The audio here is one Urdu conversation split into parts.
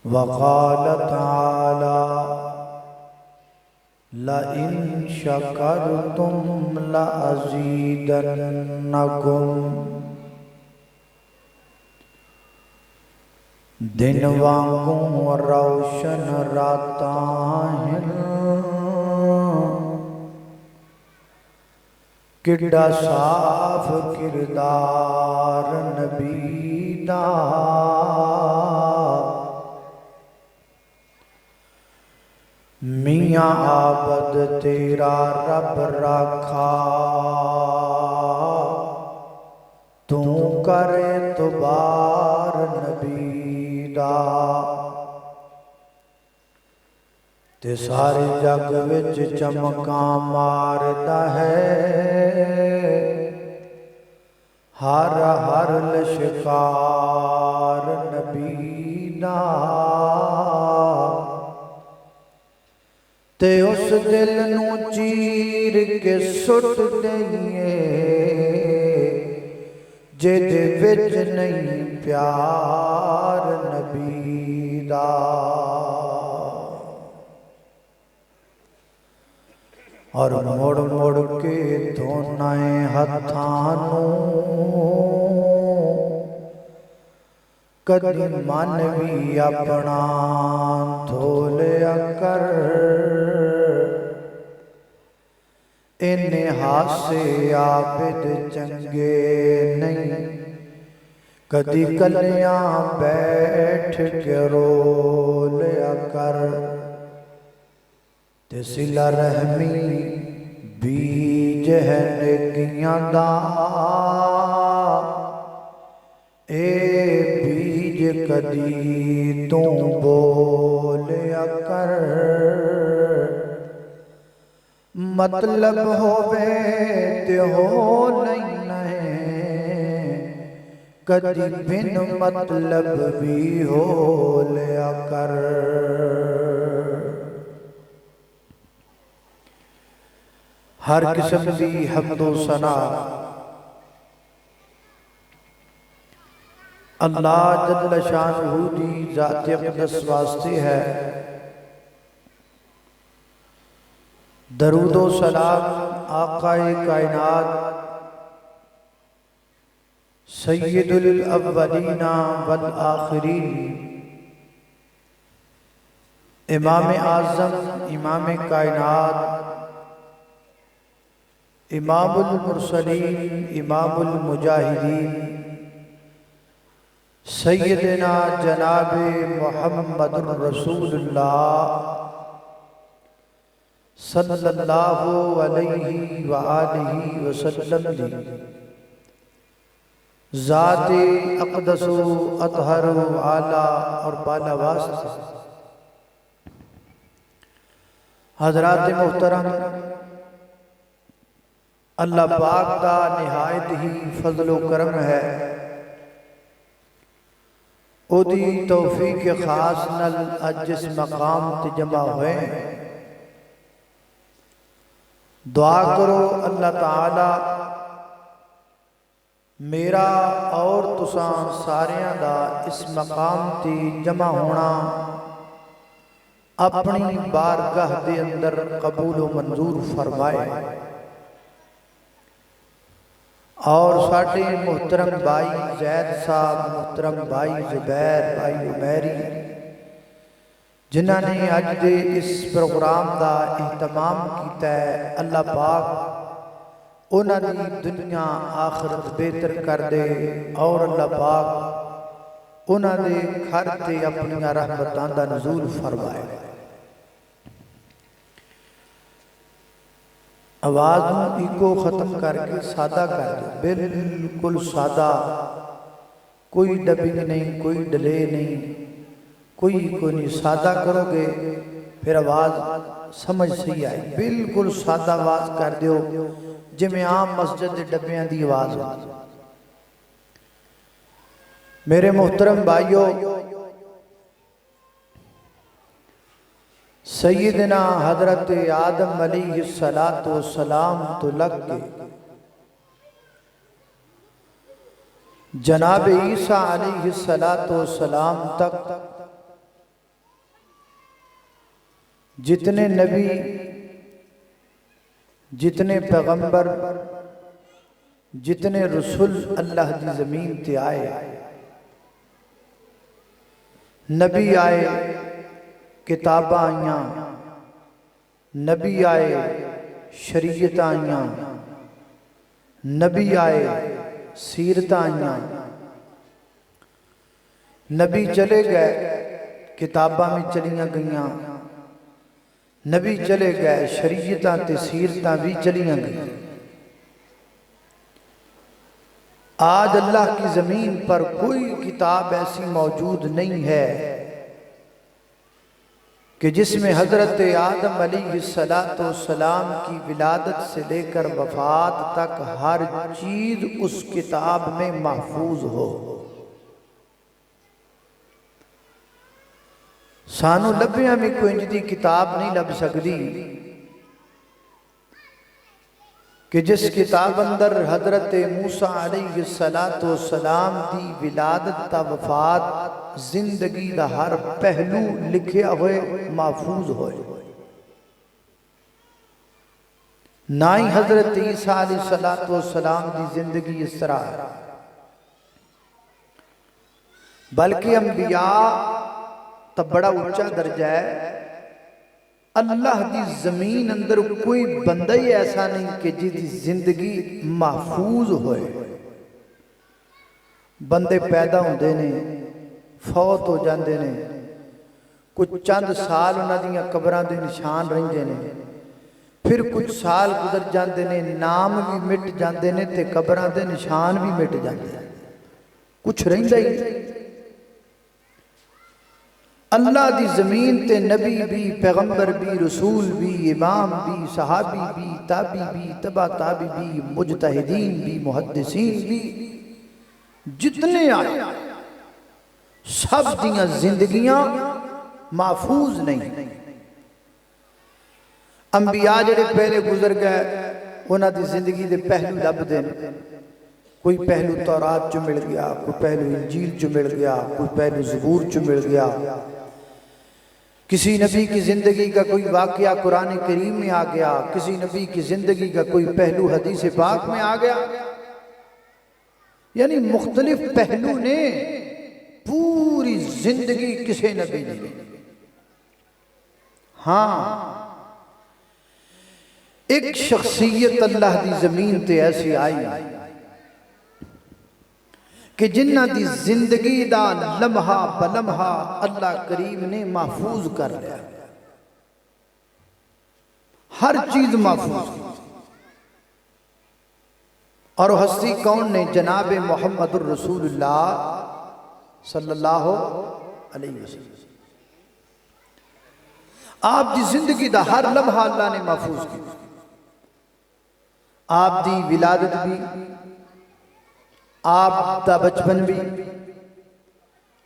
وقال تعالى لئن شكرتم لأزيدنكم دن وانگوں روشن راتاں ہیں کڈا صاف کردار نبی دا میاں عابد تیرا رب رکھا تو کرے اعتبار نبی دا تے سارے جگ وچ چمکاں ماردا ہے ہر ہر لشکار نبی دا تے اس دل نو چیر کے سٹ دئیے جدے وچ نہیں پیار نبی دا اور مڑ مڑ کے دھونائیں ہتھاں نو کدی من بھی اپنا دھولیا کر انہیں ہاسے عابد چنگے نہیں کدی کلیاں بیٹھ کے رو لیا کر تے صلہ رحمی بیج ہے نیکیاں دا اے بیج کدی تو بولیا کر مطلب ہووے تے ہو نہیں کدی بن مطلب بھی ہو لیا کر ہر قسم دی حمد و ثنا اللہ جل شانہ دی ذات اقدس واسطے ہے درود و سلام آقا کائنات سید الاولین والآخرین امام اعظم امام کائنات امام المرسلین امام المجاہدین سیدنا جناب محمد رسول اللہ صلی اللہ علیہ وآلہ وسلم دی ذات اقدس و اطہر و اعلیٰ اور بالا واسطہ حضرات محترم اللہ پاک دا نہایت ہی فضل و کرم ہے او دی توفیق خاص نل اج جس مقام تے جمع ہوئے دعا کرو اللہ تعالی میرا اور تساں ساریاں دا اس مقام تے جمع ہونا اپنی بارگاہ دے اندر قبول و منظور فرمائے اور ساڑھے محترم بھائی زید صاحب محترم بھائی زبیر بھائی عمیری جنہاں نے آج دے اس پروگرام دا اہتمام کیتا ہے اللہ پاک انہاں دی دنیا آخرت بہتر کر دے اور اللہ پاک انہاں دے گھر تے اپنی رحمتاں دا نزول فرمائے آواز کو ختم کر کے سادہ کر دے بالکل سادہ کوئی ڈبنگ نہیں کوئی ڈلے نہیں کوئی نہیں سادہ کرو گے پھر آواز سمجھ صحیح آئے بالکل سادہ آواز کر دیو جی میں عام مسجد ڈبیاں دی آواز ہوں میرے محترم بھائیو سیدنا حضرت آدم علیہ السلام تو لگ کے جناب عیسیٰ علیہ السلام تک جتنے نبی، جتنے پیغمبر، جتنے رسول اللہ دی زمین تے آئے، نبی آئے، کتاباں آئیاں، نبی آئے، شریعت آئیاں، نبی آئے، سیرت آئیاں، نبی چلے گئے، کتاباں میں چلیاں گئیاں، نبی چلے گئے، شریعتاں تے سیرتاں بھی چلیاں گئیاں۔ آج اللہ کی زمین پر کوئی کتاب ایسی موجود نہیں ہے کہ جس میں حضرت آدم علیہ السلام کی ولادت سے لے کر وفات تک ہر چیز اس کتاب میں محفوظ ہو۔ سانو لبیاں میں کوئی انجدی کتاب نہیں لب سکتی کہ جس کتاب اندر حضرت موسیٰ علیہ السلام دی ولادت تا وفات زندگی دا ہر پہلو لکھیا ہوئے محفوظ ہوئے۔ نہ ہی حضرت عیسیٰ علیہ السلام دی زندگی اس طرح ہے، بلکہ انبیاء تا بڑا اونچا درجہ ہے۔ اللہ دی زمین اندر کوئی بندہ ہی ایسا نہیں کہ جی دی زندگی محفوظ ہوئے۔ بندے پیدا ہوندے نے، فوت ہو جاندے نے، کچھ چند سال انہاں دیاں قبراں دے نشان رہندے نے، پھر کچھ سال گزر جاندے نے، نام بھی مٹ جاندے نے تے قبراں دے نشان بھی مٹ جاندے نے، کچھ رہندہ ہی نہیں۔ اللہ دی زمین تے نبی بھی، پیغمبر بھی، رسول بھی، امام بھی، صحابی بھی، تابی بھی، تبع تابی بھی، مجتہدین بھی، محدثین بھی، جتنے آئے سب دیاں زندگیاں محفوظ نہیں۔ انبیاء جڑے پہلے گزر گئے انہاں دی زندگی دے پہلو لب دیں، کوئی پہلو تورات چو مل گیا، کوئی پہلو انجیل چو مل گیا، کوئی پہلو زبور چو مل گیا، کسی نبی کی زندگی کا کوئی واقعہ قرآن کریم میں آ گیا، کسی نبی کی زندگی کا کوئی پہلو حدیث پاک میں آ گیا، یعنی مختلف پہلو نے پوری زندگی کسی نبی نے۔ ہاں ایک شخصیت اللہ دی زمین تے ایسی آئی کہ جنہ دی زندگی دا لمحہ بلمحہ اللہ کریم نے محفوظ کر لیا، ہر چیز محفوظ۔ اور ہستی کون نے؟ جناب محمد الرسول اللہ صلی اللہ علیہ وسلم۔ آپ دی زندگی دا ہر لمحہ اللہ نے محفوظ کیا۔ آپ دی ولادت بھی، آپ دا بچپن بھی،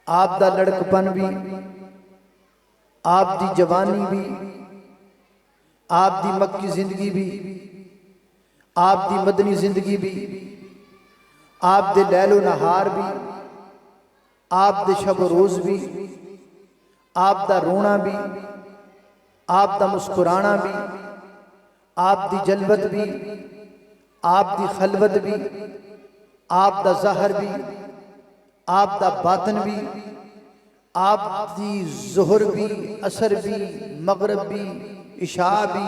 آپ دا لڑکپن بھی، آپ دی جوانی بھی، آپ دی مکی زندگی بھی، آپ دی مدنی زندگی بھی، آپ دے لیل و نہار بھی، آپ دے شب و روز بھی، آپ دا رونا بھی، آپ دا مسکرانا بھی، آپ دی جلوت بھی، آپ دی خلوت بھی، آپ دا ظاہر بھی، آپ دا باطن بھی، آپ دی ظہر بھی، عصر بھی، مغرب بھی، عشاء بھی،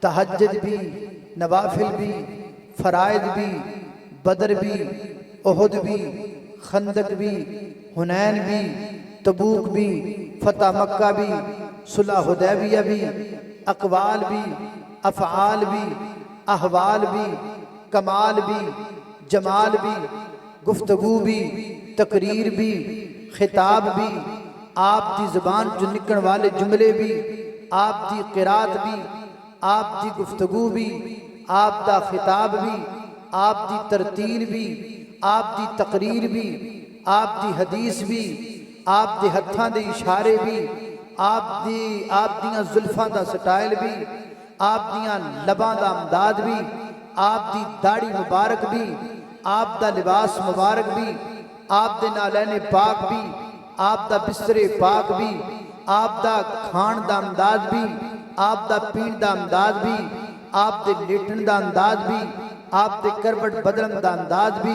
تہجد بھی، نوافل بھی، فرائض بھی، بدر بھی، احد بھی، خندق بھی، حنین بھی، تبوک بھی، فتح مکہ بھی، صلح حدیبیہ بھی، اقوال بھی، افعال بھی، احوال بھی، کمال بھی، جمال بھی، گفتگو بھی، تقریر بھی، خطاب بھی، آپ دی زبان جو نکن والے جملے بھی، آپ دی قرات بھی، آپ دی گفتگو بھی، آپ دا خطاب بھی، آپ دی ترتیل بھی، آپ دی تقریر بھی، آپ دی حدیث بھی، آپ دی ہتھاں دے اشارے بھی، آپ دیاں زلفاں دا سٹائل بھی، آپ دیاں لباں دا امداد بھی، آپ دی داڑھی مبارک بھی، آپ دا لباس مبارک بھی، آپ دے نالین پاک بھی، آپ دا بستر پاک بھی، آپ دا کھان دا انداز بھی، آپ دا پین دا انداز بھی، آپ دے لیٹن دا انداز بھی، آپ دے کروٹ بدلن دا انداز بھی،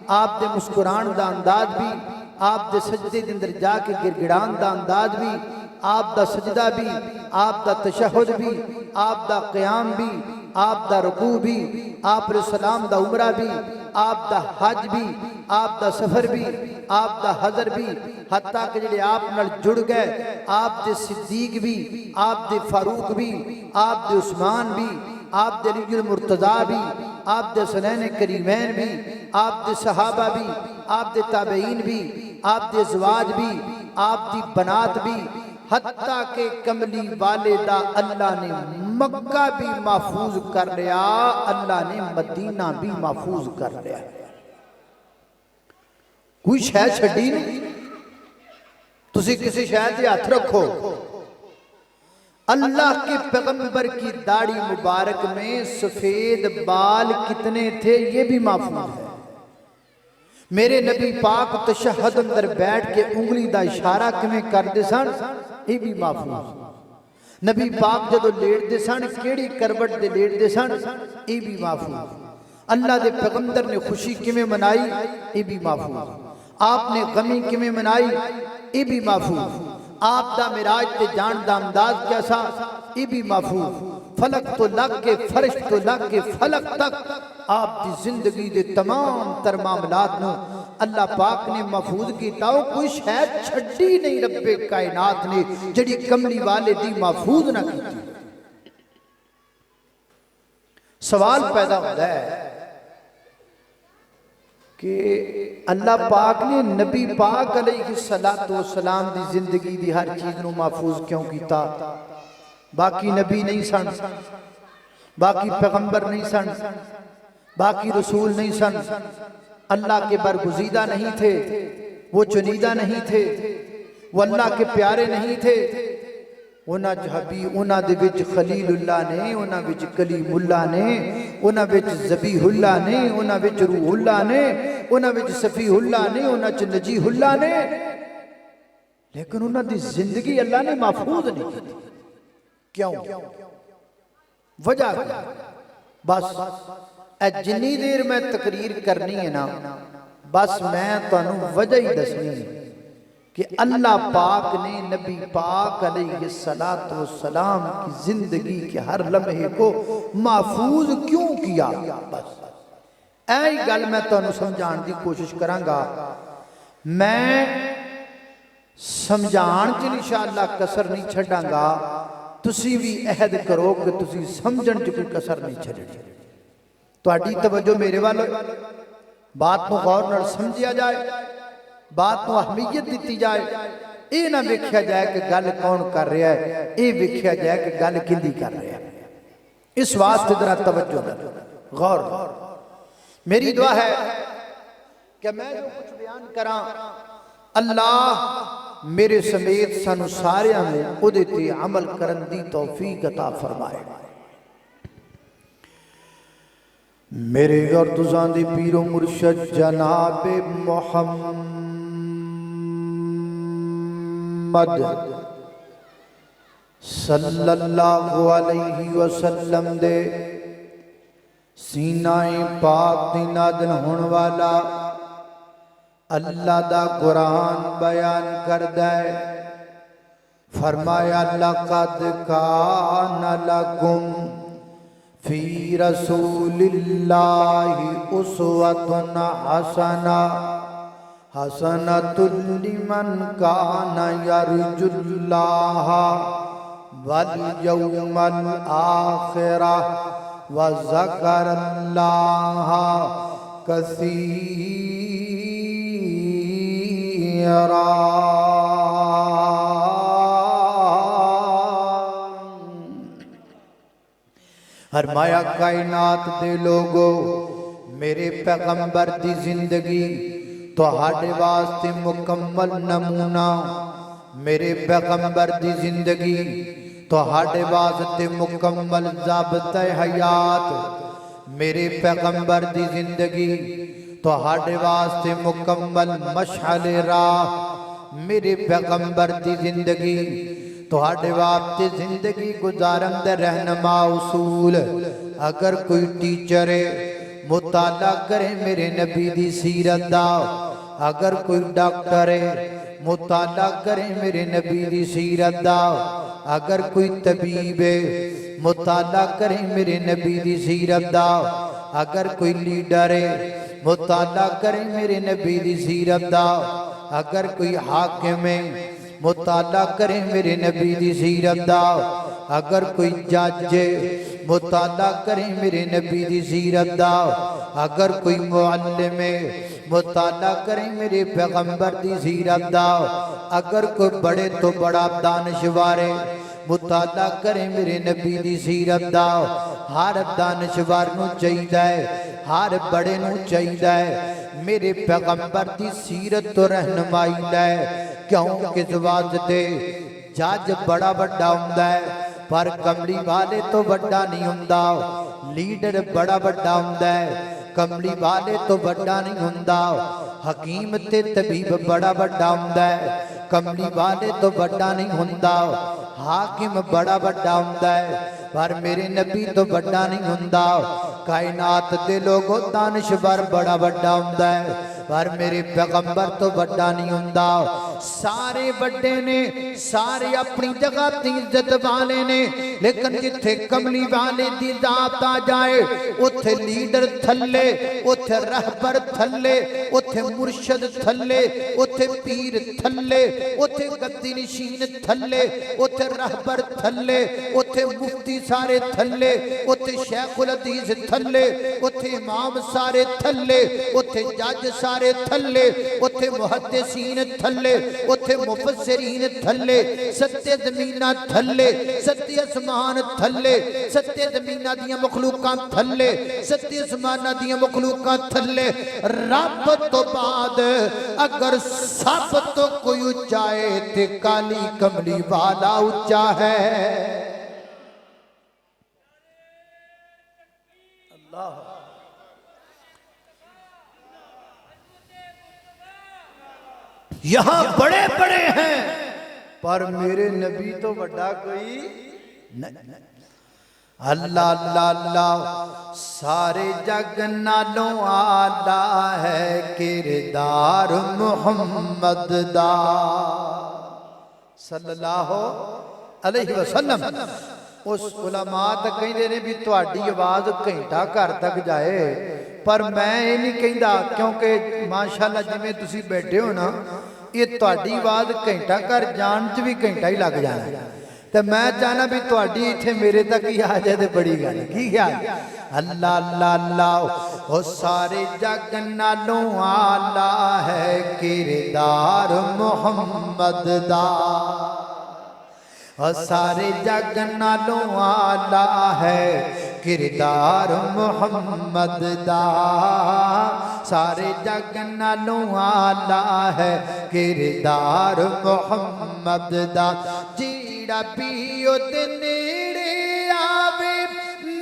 آپ دے مسکران دا انداز بھی، آپ دے سجدے دے اندر جا کے گڑگڑان دا انداز بھی، آپ دا سجدہ بھی، آپ دا تشہد بھی، آپ دا قیام بھی، آپ دا رکوع بھی، آپ علیہ السلام دا عمرہ بھی، آپ دا حج بھی، آپ دا سفر بھی، آپ دا حضر بھی، حتیٰ کہ جڑے آپ نال جڑ گئے، آپ دے صدیق بھی، آپ دے فاروق بھی، آپ دے عثمان بھی، آپ دے علی المرتضیٰ بھی، آپ دے سنین کریمین بھی، آپ دے صحابہ بھی، آپ دے تابعین بھی، آپ دے ازواج بھی، آپ دی بنات بھی، حتیٰ کہ کملی والدہ اللہ نے مکہ بھی محفوظ کر لیا، اللہ نے مدینہ بھی محفوظ کر لیا۔ کوئی شے چھڈی نہیں، تسی کسی شے تے ہاتھ رکھو۔ اللہ کے پیغمبر کی داڑھی مبارک میں سفید بال کتنے تھے یہ بھی محفوظ ہے۔ میرے نبی پاک تشہد اندر بیٹھ کے انگلی دا اشارہ کمیں کر دے سن یہ بھی محفوظ۔ نبی پاک جدو لیٹ دے سن کیڑی کروٹ دے لیٹ دے سن یہ بھی محفوظ۔ اللہ دے پیغمبر نے خوشی کمیں منائی یہ بھی محفوظ۔ آپ نے غمی کمیں منائی یہ بھی محفوظ۔ آپ دا معراج تے جان دا انداز کیسا یہ بھی محفوظ۔ فلک تو لگ کے فرش تو لگ کے فلک تک آپ دی زندگی دے تمام تر معاملات نو اللہ پاک نے محفوظ کیتا ہو۔ کوئی شاید چھڑی نہیں رب کائنات نے جڑی کملی والے دی محفوظ نہ کیتی۔ سوال پیدا ہوتا ہے کہ اللہ پاک نے نبی پاک علیہ السلام دی زندگی دی ہر چیز نو محفوظ کیوں کیتا؟ باقی نبی نہیں سن، باقی پیغمبر نہیں سن، باقی رسول نہیں سن، اللہ کے برگزیدہ نہیں تھے، وہ چنیدہ نہیں تھے، وہ اللہ کے پیارے نہیں تھے۔ انہاں جہبی انہاں دے وچ خلیل اللہ نے، انہاں وچ کلیم اللہ نے، انہاں وچ ذبیح اللہ نے، انہاں وچ روح اللہ نے، انہاں وچ صفیح اللہ نے، انہاں وچ نجیح اللہ نے، لیکن انہاں دی زندگی اللہ نے محفوظ نہیں کی۔ کیوں؟ وجہ کیا؟ بس اے جنی دیر میں تقریر کرنی ہے نا بس میں تو انہوں وجہ ہی دسنی ہے کہ اللہ پاک نے نبی پاک علیہ السلام کی زندگی کے ہر لمحے کو محفوظ کیوں کیا؟ بس ایہی گل میں تو انہوں سمجھان دی کوشش کروں گا۔ میں سمجھان چ انشاءاللہ کسر نہیں چھڑاں گا، تسی بھی عہد کرو کہ تسی سمجھن چ کوئی کسر نہیں چھڑے۔ تو اڈی توجہ میرے والے بات کو غور نال سمجھیا جائے، بات کو اہمیت دیتی جائے، اے نہ ویکھیا جائے کہ گل کون کر رہا ہے، اے ویکھیا جائے کہ گل کندی کر رہا ہے۔ اس واسطے ذرا توجہ غور۔ میری دعا ہے کہ میں جو کچھ بیان کراں اللہ میرے سمیت سانو سارے ہمیں اودے تے عمل کرن دی توفیق عطا فرمائے۔ میرے اور تزان دی پیر و مرشد جناب محمد صلی اللہ علیہ وسلم دے سینہ پاک دی نازل ہون والا اللہ دا قرآن بیان کردہ ہے۔ فرمایا لَقَدْ كَانَ لَكُمْ فِي رَسُولِ اللَّهِ أُسْوَةٌ حَسَنَةٌ لِمَنْ كَانَ يَرْجُو اللَّهَ وَالْيَوْمَ الْآخِرَةَ وَذَكَرَ اللَّهَ كَثِيرًا۔ فرمایا کائنات دے لوگو میرے پیغمبر دی زندگی تو ہاڑے واسطے مکمل نمونہ، میرے پیغمبر دی زندگی تو ہاڑے واسطے مکمل ضابطہ حیات، میرے پیغمبر دی زندگی تو ہاڑے واسطے مکمل مشعل راہ، میرے پیغمبر دی زندگی تہاڈے واسطے زندگی گزارن دے رہنما اصول اگر کوئی ٹیچر ہے مطالعہ کرے میرے نبی دی سیرت دا اگر کوئی ڈاکٹر ہے مطالعہ کرے میرے نبی دی سیرت دا اگر کوئی طبیب ہے مطالعہ کرے میرے نبی دی سیرت دا اگر کوئی لیڈر ہے مطالعہ کرے میرے نبی دی سیرت دا اگر کوئی حاکم ہے مطالعہ کرے میرے نبی دی سیرت دا اگر کوئی جج ہے مطالعہ کرے میرے نبی دی سیرت دا اگر کوئی معلم ہے مطالعہ کرے میرے پیغمبر دی سیرت دا اگر کوئی بڑے تو بڑا دانشور ہے مطالعہ کرے میرے نبی دی سیرت دا ہر دانشور نو چاہیدا ہے ہر بڑے نو چاہیدا ہے میرے پیغمبر دی سیرت تو رہنمائی لے کیونکہ واسطے جج بڑا بڑا ہوندا ہے پر کملی والے تو بڑا نہیں ہوندا لیڈر بڑا بڑا ہوندا ہے کملی والے تو بڑا نہیں ہوندا حکیم تے طبیب بڑا بڑا ہوندا ہے کملی والے تو بڑا نہیں ہوندا حاکم بڑا بڑا ہوندا ہے پر میرے نبی تو بڑا نہیں ہوندا کائنات دے لوگوں دانشور بڑا بڑا ہوندا ہے پر میرے پیغمبر تو بڑا نہیں ہوندا سارے بڑے نے سارے اپنی جگہ تی عزت والے نے لیکن جتھے کملی والے دی ذات آ جائے اتھے لیڈر تھلے اتھے رہبر تھلے اتھے مرشد تھلے اتھے پیر تھلے اتھے گدی نشین تھلے اتھے رہبر تھلے اتھے مفتی سارے تھلے اتھے شیخ الحدیث تھلے اتھے امام سارے تھلے اتھے جج سارے تھلے اتھے محدثین تھلے اتھے مفسرین تھلے ستے زمینہ تھلے ستے اسمان تھلے ستے زمینہ دیا مخلوقاں تھلے ستے اسمانہ دیا مخلوقاں تھلے رب تو بعد اگر سب تو کوئی اچائے تے کالی کملی والا اچا ہے اللہ یہاں بڑے بڑے ہیں پر میرے نبی تو بڑا کوئی نہیں اللہ اللہ اللہ سارے جگ نالوں آلہ ہے کردار محمد دا صلی اللہ علیہ وسلم اس علماء تک کہیں دے نے بھی تو آڈی آواز گھنٹا گھر تک جائے پر میں نہیں کہیں دا کیونکہ ماشاءاللہ جی میں تسی بیٹھے ہو نا یہ تو آڈی آواز گھنٹا گھر جان چ بھی گھنٹا ہی لگ جانا تو میں چاہنا بھی تو آڈی ایتھے میرے تک ہی آ جائے بڑی گل کی خیال اللہ اللہ اللہ وہ سارے جگ نالوں آلہ ہے کردار محمد دا سارے جگ نالوں آلہ ہے کردار محمد دا سارے جگ نالوں آلہ ہے کردار محمد دا جیڑا پیو دے نیڑے آوے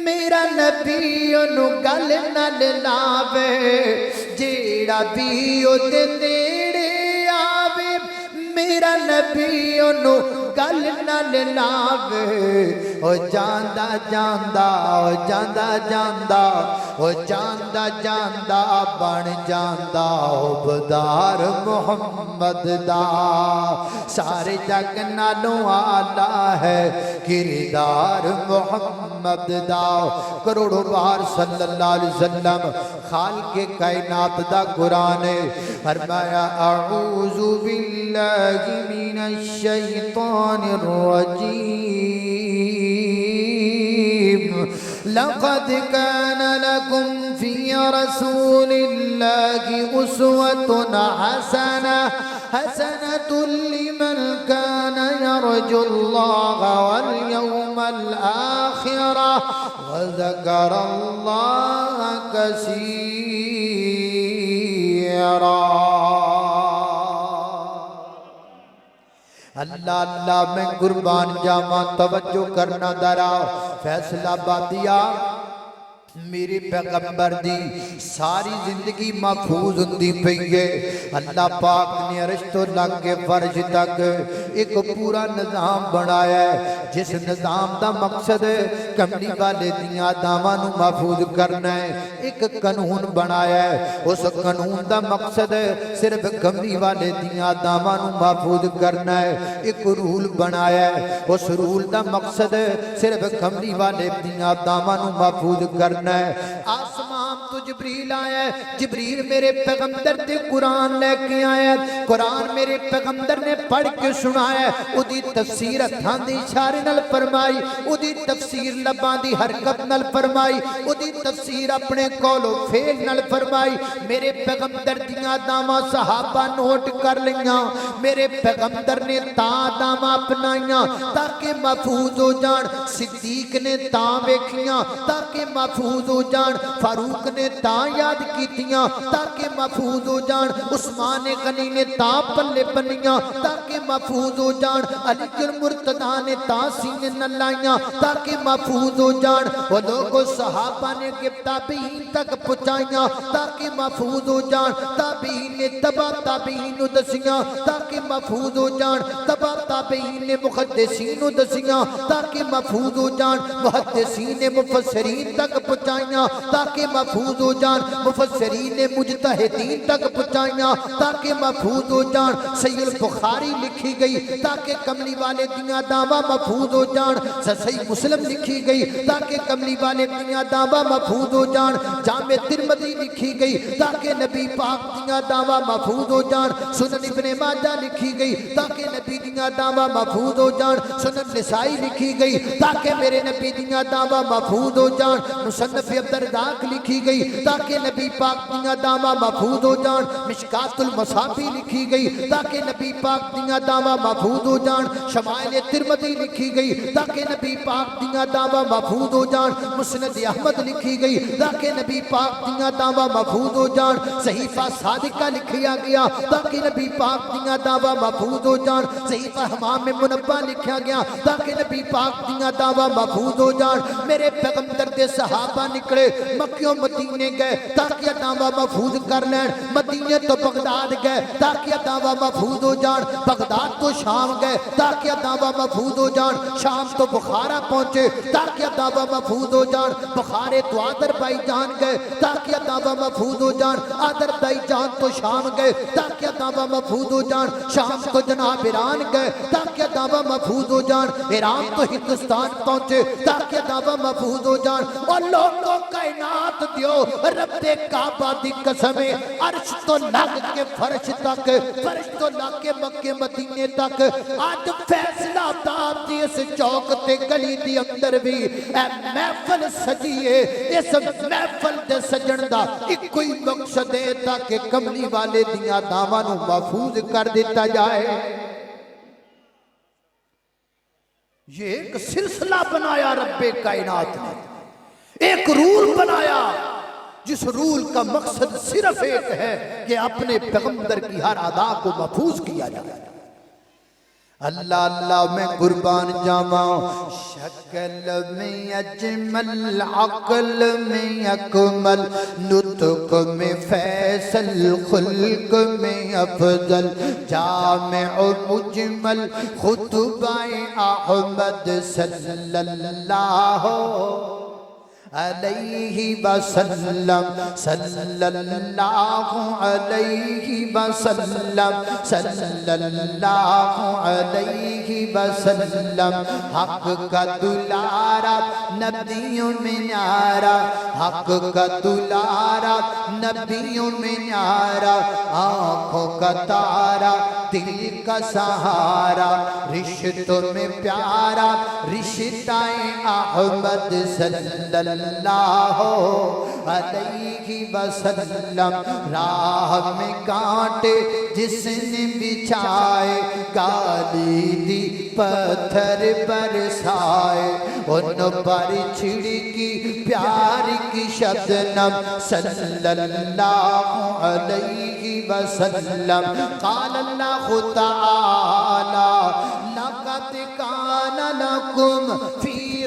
میرا نبی انو گل نہ لاوے جیڑا پیو دے نیڑے آوے میرا نبی انو گل نہ لاوے او جاندہ جاندہ او جاندہ جاندہ او جاندہ جاندہ بن جاندہ عبدار محمد دا سارے جگ نالوں آلہ ہے کردار محمد دا کروڑوں بار صلی اللہ علیہ وسلم خالق کائنات دا قرآن فرمایا اعوذ باللہ من الشیطان الرجیم لقد كان لكم في رسول الله أسوة حسنة لمن كان يرجو الله واليوم الآخر وذكر الله كثيرا اللہ اللہ میں قربان جاواں توجہ کرنا درا فیصلہ بادیا میرے پیغمبر دی ساری زندگی محفوظ ہوندی پئی ہے۔ اللہ پاک نے عرش تو لگ کے فرش تک ایک پورا نظام بنایا ہے، جس نظام دا مقصد کملی والے دیاں داواں نو محفوظ کرنا ہے۔ ایک قانون بنایا ہے، اس قانون دا مقصد صرف کملی والے دیاں داواں نو محفوظ کرنا ہے۔ ایک رول بنایا ہے، اس رول دا مقصد صرف کملی والے دیاں داواں نو محفوظ کرنا ہے۔ آسمان تو جبریل آیا ہے، جبریل میرے پیغمبر تے قرآن لے کے آیا ہے، قرآن میرے پیغمبر نے پڑھ کے سنایا ہے، او دی تفسیر ہتھاں دے اشارے نال فرمائی، او دی تفسیر لباں دی حرکت نال فرمائی، او دی تفسیر اپنے قول و فعل نال فرمائی۔ میرے پیغمبر دیاں داواں صحابہ نوٹ کر لیاں، میرے پیغمبر نے تاں داواں اپنائیاں تاکہ محفوظ ہو جان، صدیق نے تاں ویکھیاں تاکہ محفوظ ہو جان، فاروق نے تاں یاد کیتیاں تاکہ محفوظ ہو جان، عثمان غنی نے تاں پلے بنیاں تاکہ محفوظ ہو جان، علی المرتضیٰ نے تاں سینے نہ لائیاں تاکہ محفوظ ہو جان، وہ لوگوں صحابہ نے کہ تابعین تک پہنچائیاں تاکہ محفوظ ہو جان، تابعین نے تبا تابعین نو دسیاں تاکہ محفوظ ہو جان، تبا تابعین نے محدثین نو دسیاں تاکہ محفوظ ہو جان، محدثین نے مفسرین تک پہنچائیاں تاکہ محفوظ ہو جان، مفسرین نے مجتہدین تک پہنچائیاں تاکہ محفوظ ہو جان، صحیح البخاری لکھی گئی تاکہ کملی والے دیاں داواں محفوظ ہو جان، صحیح مسلم لکھی گئی تاکہ کملی والے دیاں داواں محفوظ ہو جان، جامع ترمذی لکھی گئی تاکہ نبی پاک دیاں داواں محفوظ ہو جان، سنن ابن ماجہ لکھی گئی تاکہ نبی دیاں داواں محفوظ ہو جان، سنن نسائی لکھی گئی تاکہ میرے نبی دیاں داواں محفوظ ہو جان، مصنف عبدالرزاق لکھی گئی تاکہ نبی پاک دیاں داواں محفوظ ہو جان، مشکات المصابیح لکھی گئی تاکہ نبی پاک دیاں داواں محفوظ ہو جان، شمائل ترمذی لکھی گئی تاکہ نبی پاک دیاں داواں محفوظ ہو جان، مسند احمد لکھی گئی تاکہ نبی پاک دیاں داواں محفوظ ہو جان، صحیفہ صادقہ لکھیا گیا تاکہ نبی پاک دیاں داواں محفوظ ہو جان، صحیفہ حمام منبہ لکھیا گیا تاکہ نبی پاک دیاں داواں محفوظ ہو جان۔ میرے پیغمبر دے صحابہ نکلے مکیوں مدینے گئے تاکہ دعویٰ محفوظ کر لین، مدینے تو بغداد گئے تاکہ دعویٰ محفوظ ہو جان، بغداد تو شام گئے تاکہ دعویٰ محفوظ ہو جان، شام تو بخارا پہنچے تاکہ دعویٰ محفوظ ہو جان، بخارے تو آذربائیجان گئے تاکہ دعویٰ محفوظ ہو جان، آذربائیجان تو شام گئے تاکہ دعویٰ محفوظ ہو جان، شام تو جناب ایران گئے تاکہ دعویٰ محفوظ ہو جان، ایران تو ہندوستان پہنچے تاکہ دعویٰ محفوظ ہو جان۔ اور لوگوں کائنات دیو رب دے کعبہ دی قسمیں، عرش تو لگ کے فرش تک، فرش تو لگ کے مکہ مدینے تک، آج فیصلہ آباد دی اس چوک تے گلی دی اندر بھی اے محفل سجیے، اس محفل دے سجن دا ایک کوئی مقصد ہے تاکہ کملی والے دیاں داواں نو محفوظ کر دیتا جائے۔ یہ ایک سلسلہ بنایا رب کائنات نے، ایک رول بنایا جس رول کا مقصد صرف ایک ہے کہ اپنے پیغمبر کی ہر ادا کو محفوظ کیا جائے۔ اللہ اللہ میں قربان جاواں، شکل میں اجمل، عقل میں اکمل، نطق میں فیصل، خلق میں افضل، جامع مجمل، خطبہ احمد صلی اللہ علیہ وسلم، صلی اللہ علیہ وسلم، صلی اللہ علیہ وسلم، حق کا دلارا نبیوں میں نیارا، حق کا دلارا نبیوں میں نیارا، آنکھوں کا تارا دل کا سہارا، رشتوں میں پیارا رشتہ احمد صلی اللہ علیہ وسلم، راہ میں کانٹے جس نے بچھائے، گالی دی پتھر برسائے، ان پر چھڑکی پیار کی شبنم صلی اللہ علیہ وسلم۔ قال اللہ تعالی لقد کان لکم فی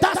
10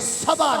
1.25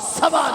1.25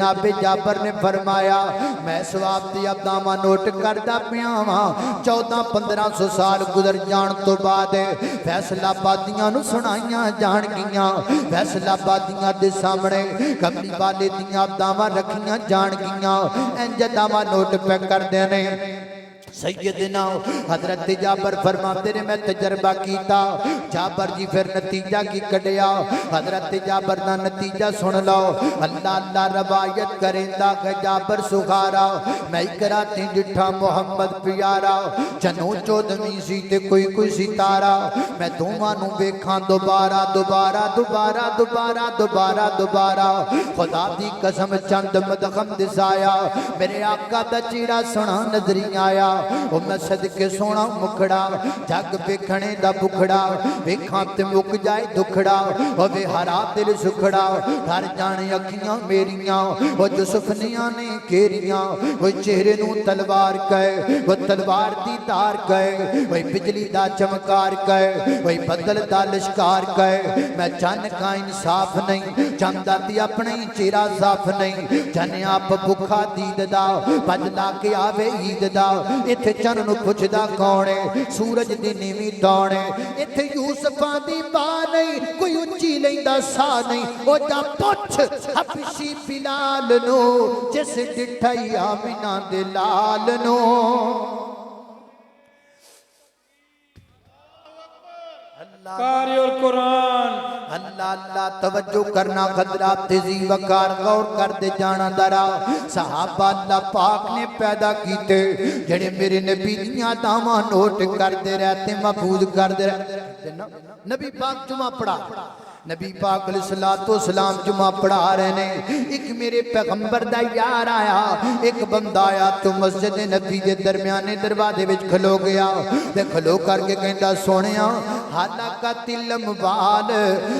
جناب جابر نے فرمایا میں سواب دی ابداما نوٹ کردا پیا واں 14-1500 سال گزر جان تو بعد فیصلہ آبادیاں نو سنائیاں جان گیاں فیصلہ آبادیاں دے سامنے کملی والے دیاں ابداما رکھیاں جان گیاں انج ابداما نوٹ پہ کر دینے سیدنا حضرت جابر فرماتے نے میں تجربہ کیتا جابر جی پھر نتیجہ کی کڑیا حضرت جابر دا نتیجہ سن لو اللہ اللہ روایت کریندا کہ جابر سخارا میں کراتی جٹھا محمد پیارا جنوں چودھویں سی تے کوئی ستارہ میں دوواں نوں ویکھاں دوبارہ دوبارہ دوبارہ دوبارہ دوبارہ دوبارہ خدا دی قسم چند مدغم دسایا میرے آقا دا چہرہ سونا نظری آیا او میں صدقے سونا مکھڑا جگ ویکھنے دا بکھڑا ویکھاں تے مک جائے دکھڑا او وے ہرا دل سکھڑا ہر جانے اکھیاں میریاں او جو سفنیاں نے کیریاں او چہرے نوں تلوار کہے او تلوار دی دار کہے او بجلی دا چمکار کہے او بدل دا لشکار کہے میں چن کا انصاف نہیں چمدا تی اپنے چہرہ صاف نہیں جن آپ بکھا دید دا بج لا کے آوے عید دا ایتھے چن نو پوچھدا کون ہے سورج دی نیویں داون ہے ایتھے یوسفاں دی ماں نہیں کوئی اونچی لیندا سا نہیں او جا پوچھ حبشی بلال نو جس ڈٹھائی آمینہ دے لال نو قاری القرآن اللہ اللہ توجہ کرنا خطرات تیزی وقار غور کر دے جانا درا صحابہ اللہ پاک نے پیدا کیتے جڑے میرے نبی دیاں داواں نوٹ کر دے رہتے محفوظ کر دے رہتے نبی پاک جمعہ پڑھا نبی پاک علیہ السلام جمعہ پڑھا رہے نے ایک میرے پیغمبر دا یار آیا ایک بندہ آیا تو مسجد نبی دے درمیانے دروازے وچ کھلو گیا تے کھلو کر کے کہندا سونیا حلقت الموال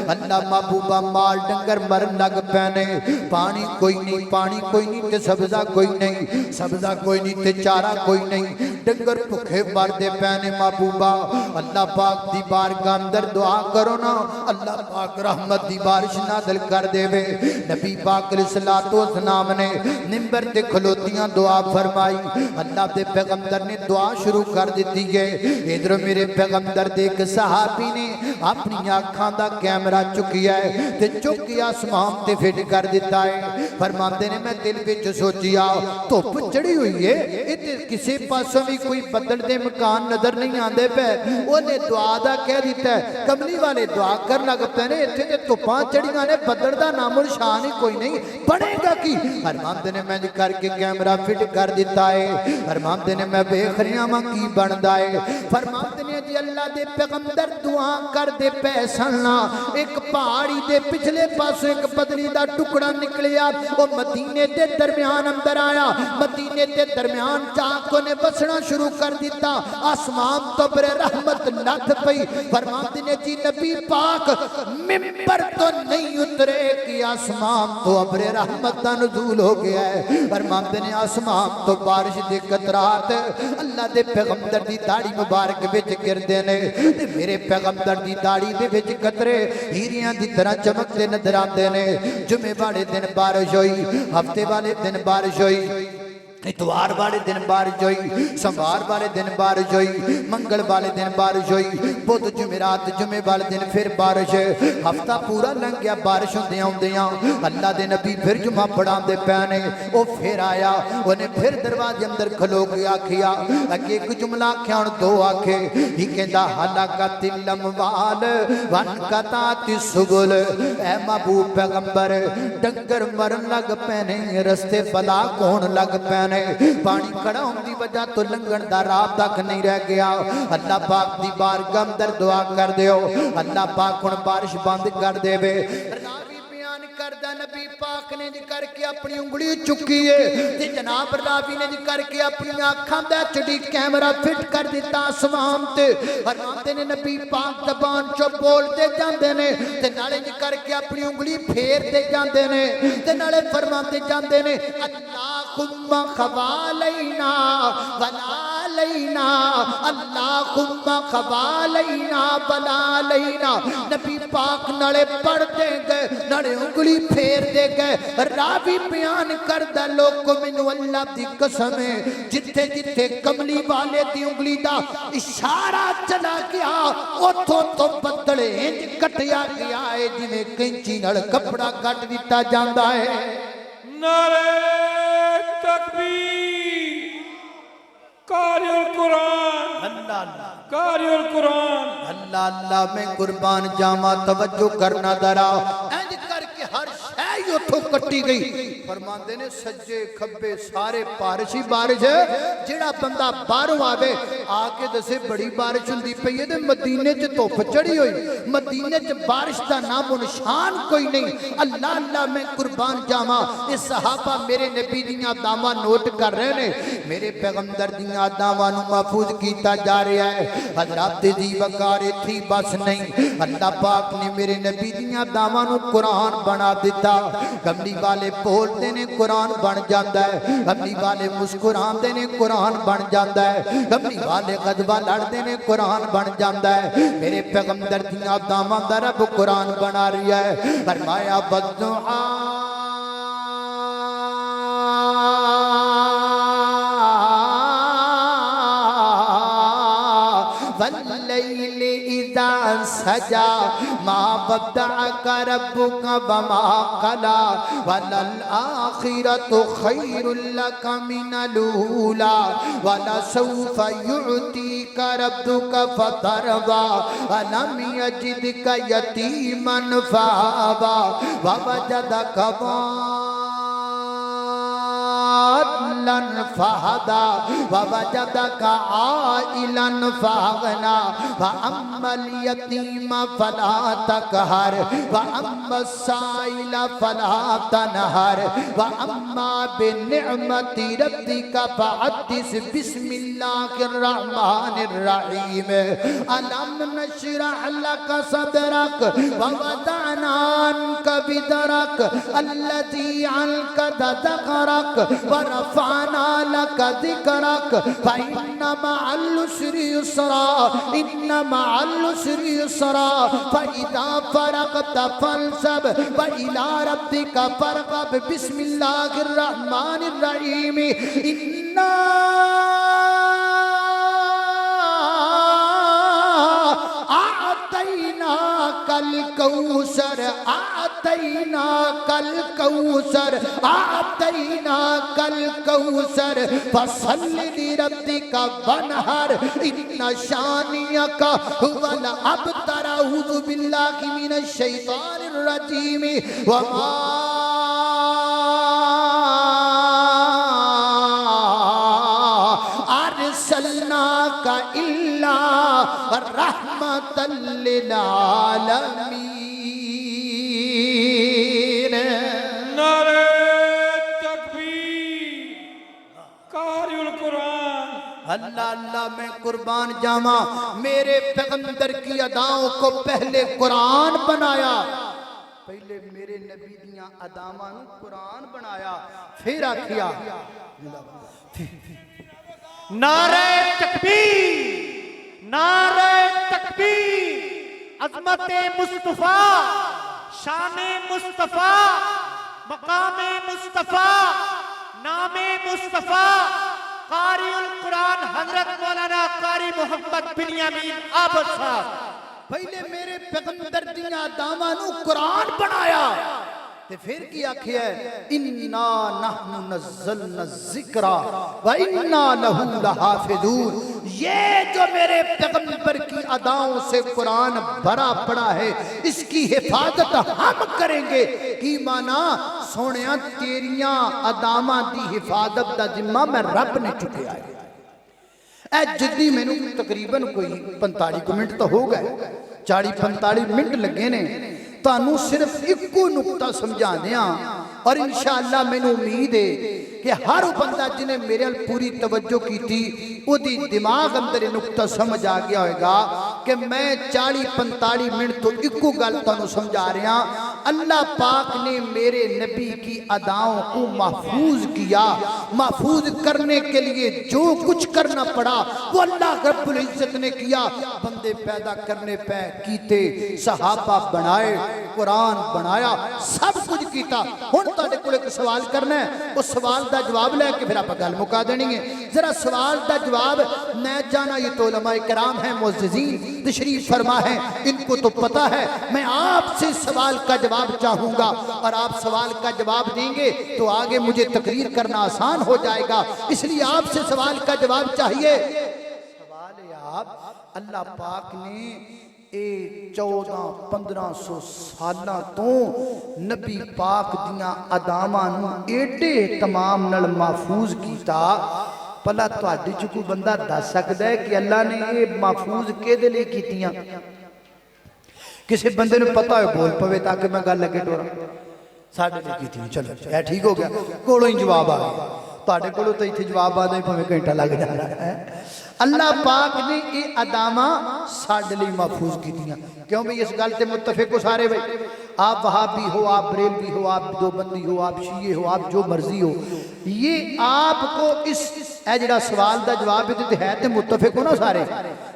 اللہ محبوبہ مال ڈنگر مرن لگ پینے پانی کوئی نہیں تے سبزہ کوئی نہیں سبزہ کوئی نہیں تے چارہ کوئی نہیں ڈنگر بھکھے مر دے پینے محبوبہ اللہ پاک دی بارگاہ اندر دعا کرو نا اللہ پاک رحمت دی بارش نازل کر دے وے نبی پاک علیہ السلام نے منبر تے کھلوتیاں دعا فرمائی اللہ دے پیغمبر نے دعا شروع کر دیتی ہے ادھر میرے پیغمبر دے ایک صحابی نے اپنی آنکھاں دا کیمرہ چکیا ہے تے چکی آسمان تے فٹ کر دیتا ہے فرماتے نے میں دل وچ سوچیا دھوپ چڑھی ہوئی ہے تے کسے پاسوں بھی کوئی بدل دے مکان نظر نہیں آندے پے اونے دعا دا کہہ دیتا ہے کملی والے دعا کر لگ پے نے ایتھے تے دھوپاں چڑھیاں نے بدل دا نام و نشان ہی کوئی نہیں بنے گا کی فرماتے نے میں کر کے کیمرہ فٹ کر دیتا ہے فرماتے نے میں ویکھ رہا ہاں کی بندا ہے فرماتے نے جی اللہ دے پیغمبر دعا کر دے پیسنا ایک پہاڑی دے پچھلے پاسوں ایک بدلی دا ٹکڑا نکلیا وہ مدینے دے درمیان اندر آیا مدینے دے درمیان چاکوں نے بسنا شروع کر دیتا آسمان تو بر رحمت لدھ پئی فرماتے نے جی نبی پاک ممبر تو نہیں اترے کہ آسمان تو ابر رحمت دا نزول ہو گیا ہے فرماتے نے آسمان تو بارش دے قطرات اللہ دے پیغمبر دی داڑھی مبارک وچ گردے نے میرے پیغمبر دی داڑھی دے وچ قطرے ہیریاں دی طرح چمکتے نظر آندے نے جمعے والے دن بارش ہوئی ہفتے والے دن بارش ہوئی اتوار والے دن بارش ہوئی سوموار والے دن بارش ہوئی منگل والے دن بارش ہوئی بدھ جمعرات جمعے والے دن پھر بارش ہفتہ پورا لنگ گیا بارش ہوندیاں اللہ دے نبی پھر جمعہ پڑھاندے پینے وہ پھر آیا انہیں پھر دروازے اندر کھلو گیا کیا اگے ایک جملہ آکھیا اور دو آکھے ہی کہندا حلقت الاموال وانقطعت السبل اے محبوب پیغمبر ڈنگر مرن لگ پینے رستے بلا کون لگ پینے پانی کھڑا ہوں دی وجہ تو لنگن دا راب تک نہیں رہ گیا اللہ پاک دی بارگاہ اندر دعا کر دیو اللہ پاک ان بارش بند کر دے وے راوی بیان کردہ نبی پاک نے جی کر کے اپنی انگلی چکی ہے تے جناب راوی نے جی کر کے اپنی آنکھاں دے چڑی کیمرہ فٹ کر دیتا آسمان تے فرماتے نے نبی پاک زبان چو بول دے جاندے نے تے نالے جی کر کے اپنی انگلی پھیر دے جاندے نے تے نالے فرماتے جاندے نے اللہم خوالینا ولا لینا اللہم خبا لینا بنا لینا نبی پاک نڑے پڑھ دے گئے نڑے انگلی پھیر دے گئے راوی بیان کردہ لوگ کو منو اللہ دی قسم ہے جتھے جتھے کملی والے دی انگلی دا اشارہ چلا گیا اتھوں تو بدلے انج کٹیا گیا ہے جنہیں کینچی نڑ کپڑا کٹ دیتا جاندہ ہے نعرہ تکبیر قاری القرآن اللہ اللہ قاری القرآن اللہ اللہ میں قربان جاما توجہ کرنا درا اینج کر کے ہر شے اتھوں کٹی گئی فرماندے نے سجے کھبے سارے بارش ہی بارش ہے جڑا بندہ باہروں آوے آکے دسے بڑی بارش ہوندی پئی ہے تے مدینے چ دھوپ چڑھی ہوئی مدینے چ بارش دا نام و نشان کوئی نہیں اللہ اللہ میں قربان جاواں اے صحابہ میرے نبی دیاں اداواں نوٹ کر رہے نے میرے پیغمبر دیاں اداواں نو محفوظ کیتا جا رہا ہے حضرات دی وقار تھی بس نہیں اللہ پاک نے میرے نبی دیاں اداواں نو قرآن بنا دیتا کملی والے بولتے نے قرآن بن جاتا ہے کملی والے مسکراندے نے قرآن بن جاتا ہے کملی والے غضبہ لڑتے نے قرآن بن جاتا ہے میرے پیغمبر دیاں اداواں دا رب قرآن بنا رہا ہے فرمایا والضحیٰ واللیل اذا سجا ما ودعك ربك وما قلى وللآخرة خير لك من الأولى ولسوف يعطيك ربك فترضى ألم يجدك يتيما فآوى ووجدك ضالا فهدى ووجدك عائلا فأغنى وأما اليتيم فلا تقهر وأما السائل فلا تنهر وأما بنعمة ربك فحدث بسم الله الرحمن الرحيم ألم نشرح لك صدرك ووضعنا عنك وزرك الذي أنقض ظهرك ورفعنا لك ذكرك فإن مع العسر يسرا إن مع العسر يسرا فإذا فرغت فانصب وإلى ربك فارغب بسم الله الرحمن الرحيم إنا أعطيناك الكوثر أعطيناك الكوثر أعطيناك الكوثر فصل لربك وانحر إن شانئك هو الأبتر أعوذ بالله من الشيطان الرجيم وما أرسلناك إلا رحمة للعالمين نعرہ تکبیر قاری القرآن اللہ اللہ میں قربان جاواں میرے پیغمبر کی اداؤں کو پہلے قرآن بنایا پہلے میرے نبی دیاں اداواں نو قرآن بنایا پھر آکھیا نعرہ تکبیر نعرہ تکبیر عظمت مصطفیٰ شان مصطفیٰ مقام مصطفیٰ نام مصطفیٰ قاری القرآن حضرت مولانا قاری محمد بنیامین عابد صاحب پہلے میرے پیغمبر دیاں اداواں نو قرآن بنایا تے پھر کی آکھیا ہے انا نحن نزلنا الذکر و انا لہ لحافظون یہ جو میرے پیغمبر کی اداؤں سے قرآن بھرا پڑا ہے اس کی حفاظت ہم کریں گے کی مانا سونیاں تیریاں اداواں دی حفاظت دا ذمہ میں رب نے چکیا ہے اے جدی میں نو تقریباً کوئی 45 منٹ تو ہو گئے 40-45 منٹ لگے نے تانوں صرف ایکو نقطہ سمجھا دیاں اور انشاءاللہ میں نے امید ہے کہ ہر بندہ جنہیں میرے پوری توجہ کی تھی وہ دی دماغ اندر نقطہ سمجھ آ گیا ہوئے گا کہ میں 40-45 منٹ تو ایکو گل تانوں سمجھا رہا اللہ پاک نے میرے نبی کی اداؤں کو محفوظ کیا. محفوظ کرنے کے لیے جو کچھ کرنا پڑا وہ اللہ رب العزت نے کیا. بندے پیدا کرنے پہ کیتے, صحابہ بنائے, قرآن بنایا, سب کچھ کیتا. ہن تہاڈے کول ایک سوال کرنا ہے, اس سوال دا جواب لے کے پھر آپ گل مکا دینی ہے. ذرا سوال دا جواب میں جانا, یہ تو علماء کرام ہیں, معززین تشریف فرما ہے, ان کو تو پتہ ہے. میں آپ سے سوال کا جواب چاہوں گا اور آپ سوال کا جواب دیں گے تو آگے مجھے تقریر کرنا آسان ہو جائے گا. اس لیے آپ سے سوال کا جواب چاہیے. سوال ہے آپ, اللہ پاک نے اے 1400-1500 سالاں تو نبی پاک دیاں اداماں نو ایڈے تمام نال محفوظ کیتا. پلا تہاڈے چ کوئی بندہ دس سکدا ہے کہ اللہ نے یہ محفوظ کیدے لئی کیتیاں؟ کسی بندے نو پتہ ہوئے بول پوے تاکہ میں گل لگے ٹورا. ساڈے لئی کیتیاں. چلو اے ٹھیک ہو گیا, کولوں ہی جواب آ گیا. تہاڈے کولوں تے ایتھے جواب آ نہیں پوے گھنٹہ لگ جانا ہے. اللہ پاک نے یہ اداماں ساڈے لئی محفوظ کیتیاں. کیوں بھئی اس گل تے متفق ہو سارے بھئی؟ آپ وہابی ہو, آپ بریلوی ہو, آپ دیوبندی ہو, آپ شیعہ ہو, آپ جو مرضی ہو, یہ آپ کو اس اے جڑا سوال دا جواب دیتے ہے تے متفق ہو نا سارے.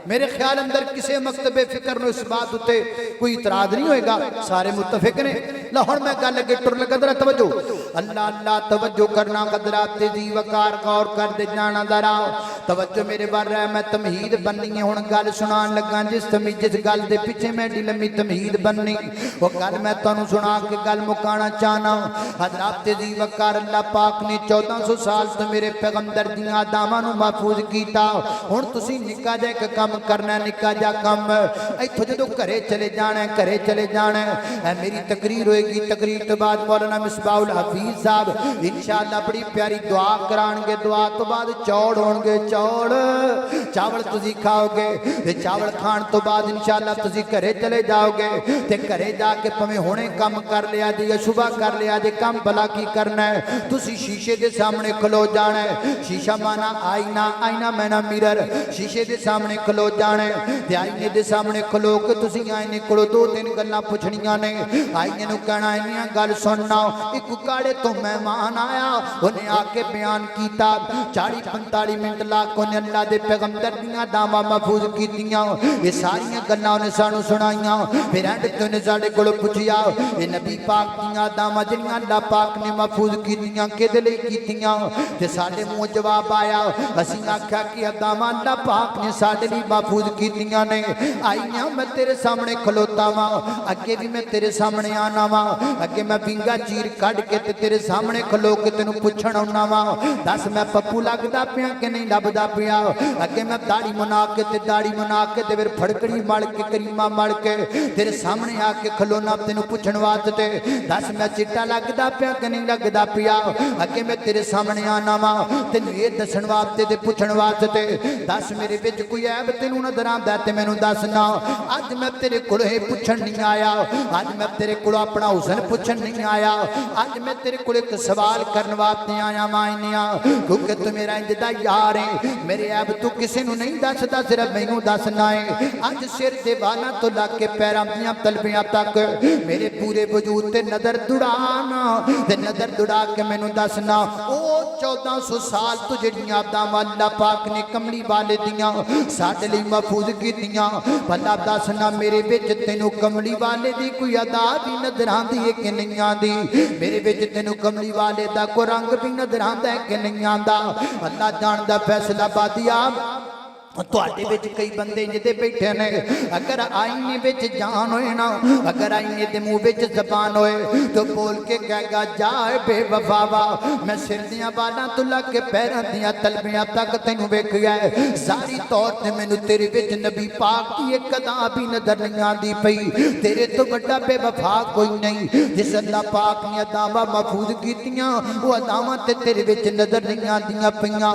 میرے خیال اندر کسی مکتب فکر نو اس بات ہوتے کوئی اعتراض نہیں ہوئے گا, سارے متفق نے. لاہور میں گل لگے ٹر لگا ذرا توجہ, اللہ اللہ توجہ کرنا, قدرات دی وقار غور کر دے جانا ذرا توجہ میرے بار رہے. میں تمہید بننی ہے, ہن گل سنان لگا جس گل دے پیچھے میں ڈی لمبی تمہید بننی وہ گل میں تانوں سنا کے گل مکانا چاہنا. حضرات دی وقار اللہ پاک نے 1400 سال تو میرے پیغمبر دیاں اداماں نو محفوظ کیتا. ہن تسی نکا جا ایک کام کرنا, نکا جا کام ایتھوں جدوں گھرے چلے جانا ہے, گھرے چلے جانا ہے. میری تقریر ہوئے گی, تقریر تو بعد مولانا مصباح الحفیظ صاحب انشاءاللہ بڑی پیاری دعا کران گے. دعا تو بعد چوڑ ہون گے, چوڑ چاول تسی کھاؤ گے. چاول کھان تو بعد انشاءاللہ تسی گھرے چلے جاؤ گے. تے گھرے جا کے پویں ہونے کام کر لیا جی یا صبح کر لیا جی, کام بھلا کی کرنا ہے. تسی شیشے دے سامنے کھلو جانا ہے. شیشہ مانا آئینہ, آئینہ مینا میرر. شیشے دے سامنے کھلو جانا ہے. تے آئینے دے سامنے کھلو کے تسی آئینے کھلو 2-3 گلاں پوچھنیاں نے. آئینے نو کہنا اینیاں گل سننا. ایک کاڑے تو مہمان آیا, انہیں آ کے بیان کیتا. 40-45 منٹ لا کے انہیں اللہ دے پیغمبر دیاں اداماں محفوظ کیتیاں. یہ ساریاں گلاں انہیں سانو سنائیاں. پھر اینڈ تے انہیں ساڈے کولوں پوچھیا یہ نبی پاک دیاں اداماں جڑیاں اللہ پاک نے محفوظ کیتیاں کدے لئی کیتیاں؟ تے ساڈے منہ جواب آیا, اسی آکھیا کہ اداماں اللہ پاک نے ساڈے لئی محفوظ کیتیاں نے. آئیاں میں تیرے سامنے کھلوتا وا, اگے بھی میں تیرے سامنے آنا وا, اگے میں بنگا چیر کڈ کے تے تیرے سامنے کھلو کے تینوں پوچھن آنا وا. دس میں پپو لگدا پیا کہ نہیں لبدا پیا؟ اگے میں داڑھی منا کے تے داڑھی منا کے تے پھر پھڑکڑی مل کے کریمہ مل کے تیرے سامنے آ کے کھلونا تینوں پوچھن واسطے. دس میں چٹا لگدا پیا کہ نہیں لگدا پیا؟ اگے میں تیرے سامنے آنا وا تینوں یہ دسن واسطے تے پوچھن واسطے. دس میرے وچ کوئی عیب تینوں نظر آندا تے مینوں دسنا. اج میں تیرے کول پوچھن نہیں آیا, اج میں تیرے کول اپنا حسن پوچھن نہیں آیا, اج میں تیرے کول ایک سوال کرن واسطے آیا مائنیاں, کیونکہ تو میرا انج دا یار ہے. میرے عیب تو کسی نوں نہیں دسدا, صرف مینوں دسنا ہے. اج سر دے والاں تو لگ کے پیراں دیاں تلبیاں تک میرے پورے وجود تے نظر دڑانا تے نظر دڑا کے مینوں دسنا او 1400 سال تو جڑیاں اداماں اللہ پاک نے کملی والے دیاں ساڈے لئی محفوظ کیتیاں. بھلا دسنا میرے وچ تینوں کملی والے دی کوئی ادا بھی نظر آندی ہے کہ نہیں آندی؟ میرے وچ تینوں کملی والے دا کوئی رنگ بھی نظر آندا ہے کہ نہیں آندا؟ اللہ جاندا. فیصلہ بادیا تواڈے وچ کئی بندے جدے بیٹھے نے, اگر آئینے وچ جان ہوئے نا, اگر آئینے دے منہ وچ زبان ہوئے تو بول کے کہے گا جائے بے وفاوا, میں سر دیاں بالاں تو لگ کے پیراں دیاں تلبیاں تک تینوں ویکھیا ہے. ظاہری طور تے مینوں تیرے وچ نبی پاک کی ایک ادا بھی نظر نہیں آندی پئی. تیرے تو بڑا بے وفا کوئی نہیں. جس اللہ پاک نے اداماں محفوظ کیتیاں وہ اداماں تے تیرے وچ نظر نہیں آندیاں پیاں.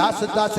10-10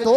2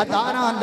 1000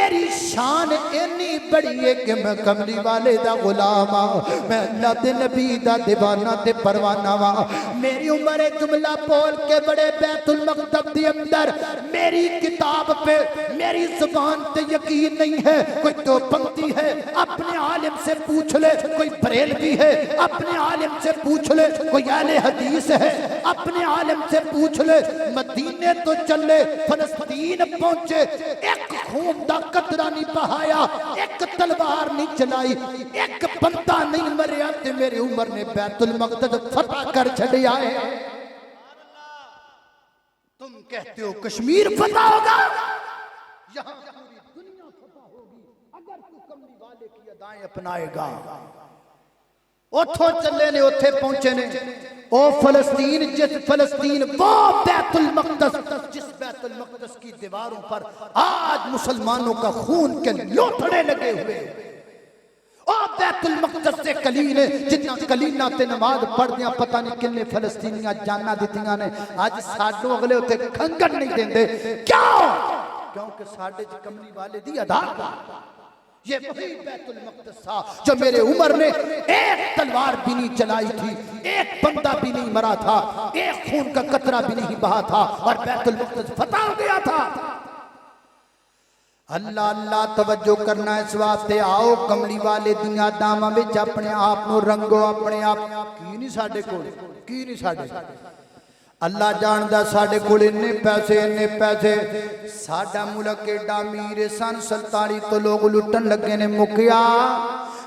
میری شان اینی بڑی ہے کہ میں کملی والے دا غلام ہاں، میں اللہ دے نبی دا دیوانہ تے پروانہ ہاں۔ میری عمر جملہ بول کے بڑے بیت المقدس دی اندر میری کتاب پہ میری زبان تے یقین نہیں ہے، کوئی تو پنکتی ہے اپنے عالم سے پوچھ لے، کوئی بریلوی ہے اپنے عالم سے پوچھ لے، کوئی اہل حدیث ہے اپنے عالم سے پوچھ لے۔ مدینے تو چلے فلسطین پہنچے، ایک خون دا قطرہ نہیں بہایا، ایک تلوار نہیں چلائی، ایک بندہ نہیں مریا تے میری عمر نے بیت المقدس فتح کر چھڑیا ہے۔ تم کہتے ہو کشمیر فتح ہوگا، یہاں پوری دنیا فتح ہوگی اگر تو کملی والے کی ادائیں اپنائے گا۔ اتھوں چلے نے اتھے پہنچے نے، او فلسطین، جس فلسطین وہ بیت المقدس جس بیت المقدس کی دیواروں پر آج مسلمانوں کا خون کے لوتھڑے لگے ہوئے، او بیت المقدس سے کلینے جتنا کلینہ تے نماز پڑھ دیا پتہ نہیں کنے فلسطینیاں جانا دیتیاں نے، آج ساڈوں اگلے ہوتے کھنگن نہیں دیندے، کیوں؟ کیونکہ ساڈے کملی والے دی ادا کا یہ وہی بیت المقدس تھا جو میرے عمر نے ایک تلوار بھی نہیں چلائی تھی، ایک بندہ بھی نہیں مرا تھا، ایک خون کا قطرہ بھی نہیں بہا تھا، اور بیت المقدس فتح ہو گیا تھا۔ اللہ اللہ توجہ کرنا اس واسطے، آؤ کملی والے دیاں داماں وچ اپنے آپ نو رنگو، اپنے آپ کی نہیں ساڈے کول، کی نہیں ساڈے اللہ جاندا ساڈے کول اتنے پیسے، ساڈا ملک ایڈا امیر سن 47 تو لوگ لٹن لگے نے، مکیا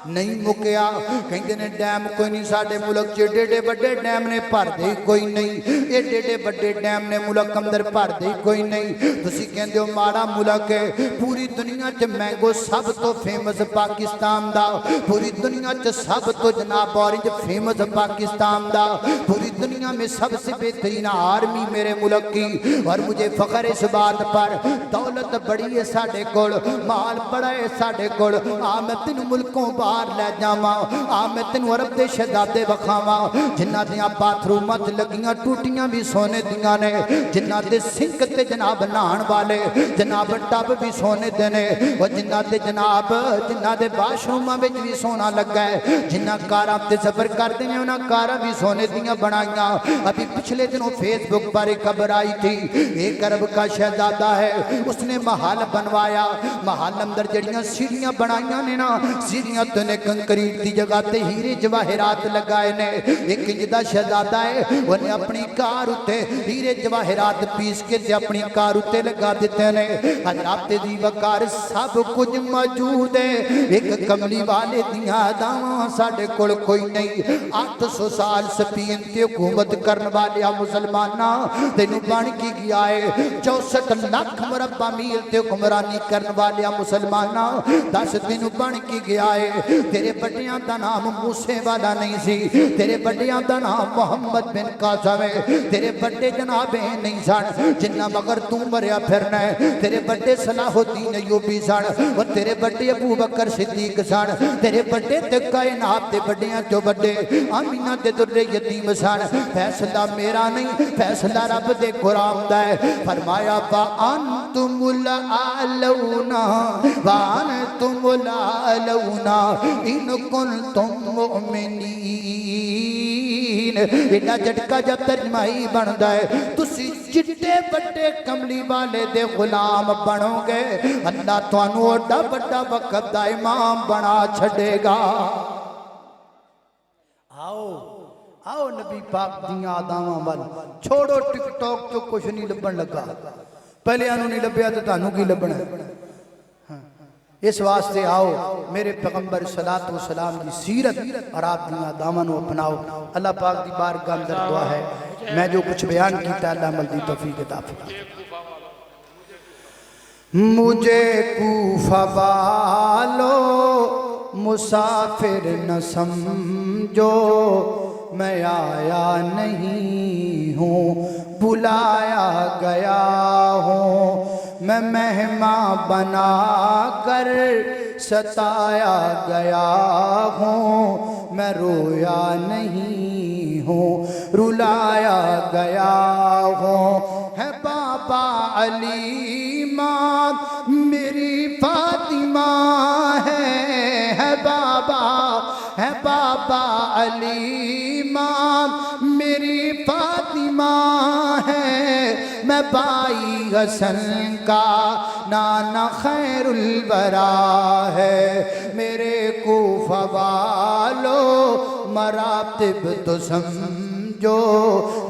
نہیں مکیا، کہندے نے ڈیم کوئی نہیں ساڈے ملک چ، ایڈے بڑے ڈیم نے بھر دے کوئی نہیں، ایڈے بڑے ڈیم نے ملک اندر بھر دے کوئی نہیں۔ تسی کہندے ہو ماڑا ملک ہے، پوری دنیا چ مینگو سب تو فیمس پاکستان دا، پوری دنیا چ سب تو جناب اورنج فیمس پاکستان دا، پوری دنیا میں سب سے بہترین آرمی میرے ملک کی، اور مجھے فخر اس بات پر، دولت بڑی ہے ساڈے کول، مال بڑا ہے ساڈے کول، میں تینوں ملکوں باہر لے جاواں، میں تینوں عرب دے شہزادے وکھاواں جنہاں دیاں باتھ روماں تے لگیاں ٹوٹیاں بھی سونے دیاں نے، جنہاں دے سنک تے جناب نہان والے جناب ٹب بھی سونے دے نے، اور جنہاں دے جناب جنہاں دے باش روماں وچ بھی سونا لگا ہے، جنہاں کاراں تے سفر کردے نے انہاں کاراں بھی سونے دیاں بنائیاں۔ ابھی پچھلے دنوں فیس بک پر ایک خبر آئی تھی، ایک عرب کا شہزادہ ہے، اس نے محل بنوایا، محل اندر جڑیاں سیڑھیاں بنائیاں نے نا، سیڑھیاں تو نے کنکریٹ دی جگہ تے ہیرے جواہرات لگائے نے، ایک انجدہ شہزادہ ہے، انہیں اپنی کار اتے ہیرے جواہرات پیس کے تے اپنی کار اتے لگا دیتے نے، حضرات دی وقار سب کچھ موجود ہے، ایک کملی والے دیاں داواں ساڑھے کول کوئی نہیں۔ 800 سال سپین تے حکومت کرن والیا مسلمانہ تینوں بن کی گیا ہے، 64 لاکھ مربع میل تے حکمرانی کرن والیا مسلمانہ 10 تینوں بن کی گیا ہے۔ تیرے بڑیاں دا نام موسیٰ والا نہیں سی، تیرے بڑیاں دا نام محمد بن قاسم ہے، تیرے بڑے جنابیں نہیں سن جنہ مگر تو مریا پھرنا ہے، تیرے بڑے صلاح الدین ایوبی سن، اور تیرے بڑے ابو بکر صدیق سن، تیرے بڑے تے کائنات دے بڑیاں جو بڑے آمینہ دے در یتیم سن۔ فیصلہ میرا نہیں، فیصلہ رب دے قرآن دا ہے، فرمایا وَأَنْتُمُ الْأَعْلَوْنَ وَأَنْتُمُ الْأَعْلَوْنَ إِن كُنتُم مُؤْمِنِينَ۔ ایڈا جھٹکا جب ترجمائی بندا ہے، تسی جٹے بڑے کملی والے دے غلام بنو گے، اللہ توانوں اوڈا بڑا وقت دا امام بنا چھڑے گا۔ آؤ نبی پاک دیاں آداماں بل چھوڑو ٹک ٹاک تو کچھ نہیں لبن لگا، پہلے آنوں نہیں لبیا تو تانوں کی لبنا ہے۔ اس واسطے آؤ میرے پیغمبر صلاۃ و سلام کی سیرت اور آپ دیاں آداماں نو اپناؤ۔ اللہ پاک دی بارگاہ اندر دعا ہے، میں جو کچھ بیان کیتا اللہ عمل دی توفیق عطا فرمائے۔ مجھے کوفہ والو مسافر نہ سمجھو، میں آیا نہیں ہوں بلایا گیا ہوں، میں مہمان بنا کر ستایا گیا ہوں، میں رویا نہیں ہوں رلایا گیا ہوں، ہے بابا علی ماں میری بابا علی ماں میری فاطمہ ہے، میں بائی حسن کا نانا خیر الورا ہے، میرے کوفہ والو مراتب تو سمجھو،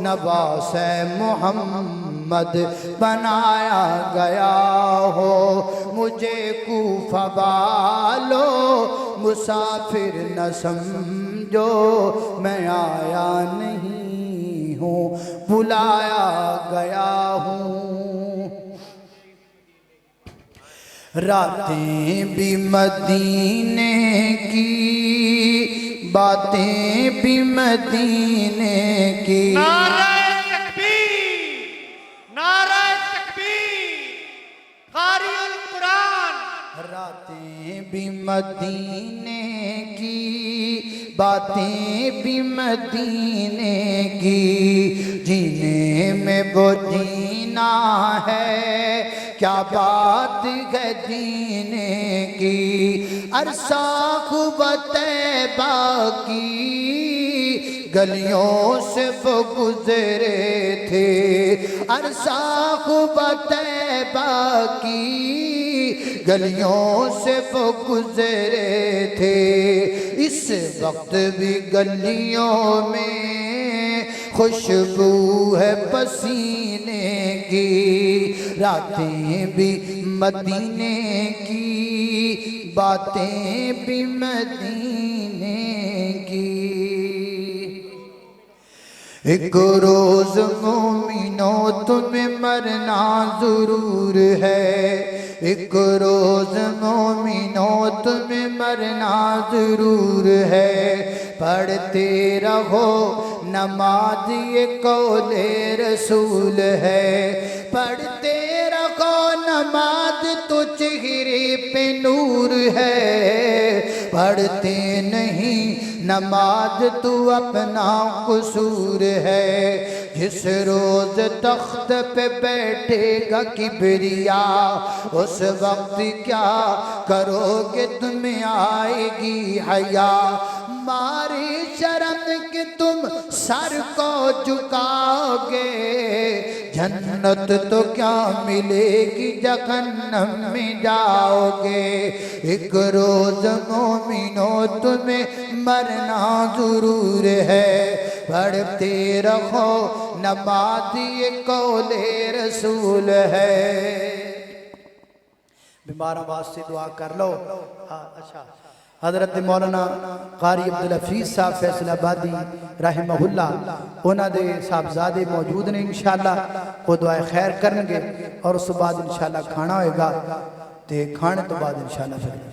نواس محمد بنایا گیا ہو، مجھے کوفہ والو مسافر نہ سمجھو، میں آیا نہیں ہوں بلایا گیا ہوں، راتیں بھی مدینے کی، باتیں بھی مدینے کی، نعرہ تکبیر، نعرہ تکبیر، قاری القرآن، راتیں بھی مدینے کی، باتیں بھی مدینے کی، جینے میں وہ جینا ہے، کیا بات ہے جینے کی، عرصہ خوب طیبہ کی گلیوں سے وہ گزرے تھے، عرصہ خوب طیبہ کی گلیوں سے وہ گزرے تھے، اس وقت بھی گلیوں میں خوشبو ہے پسینے کی، راتیں بھی مدینے کی، باتیں بھی مدینے کی، ایک روز مومنوں تمہیں مرنا ضرور ہے، ایک روز مومنوں تمہیں مرنا ضرور ہے، پڑھتے رہو نماز یہ قول رسول ہے، پڑھتے رہو نماز تو چہرے پہ نور ہے، پڑھتے نہیں نماز تو اپنا قصور ہے، جس روز تخت پہ بیٹھے گا کبریاء اس وقت کیا کرو گے تمہیں آئے گی حیا، ماری شرم کہ تم سر کو جھکاؤ گے، جنت تو کیا ملے گی جہنم میں جاؤ گے، ایک روز مومنوں تمہیں مرنا ضرور ہے، پڑھتے رہو نماز یہ قول رسول ہے، بیماروں واسطے دعا کر لو، اچھا حضرت مولانا قاری عبدالحفیظ صاحب فیصل آبادی رحمہ اللہ انہاں دے صاحبزادے موجود نے انشاءاللہ، وہ دعائے خیر کرنگے اور اس بعد انشاءاللہ کھانا ہوئے گا، تے کھانے تو بعد انشاءاللہ پھر